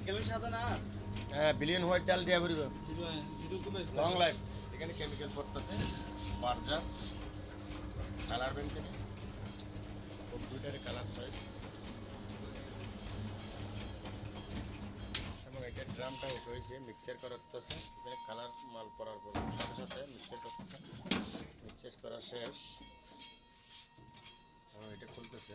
কেমন সাদা না? হ্যাঁ বিলিয়ন হোয়াইট ডাল দিয়া করিব লং লাইফ এখানে কেমিক্যাল পড়তেছে বার্জার কালার ব্যাংক থেকে কম্পিউটারে কালার চয়েস এবং এটা ড্রামটা উঠে হয়েছে মিক্সার করতেছে এখানে কালার মাল পড়ার পর সাথে সাথে মিক্সার করতেছে মিক্সার করা শেষ এবং এটা খুলতেছে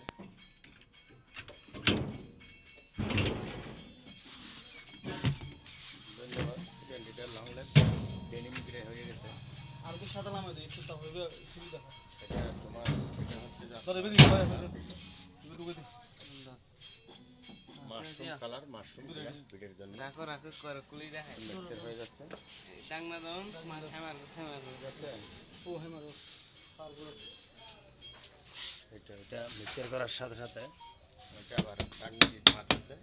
ধন্যবাদ 20 লং লাইফ ডেনিম গ্রে হয়ে গেছে আর কি সাদা লামা দেই একটু তাপ হবে সুবিধা হয়। এটা তোমার এটা হচ্ছে ধরে বেদি হয় হবে মাশরুম কালার মাশরুম ভিডিওর জন্য রাখো রাখো করে কুলি দেখায় মিক্সচার হয়ে যাচ্ছে ডাংনা দন হেমার ঠিক আছে ও হেমার এটা মিক্সচার করার সাথে সাথে এটা আবার টার্নিং মারতেছে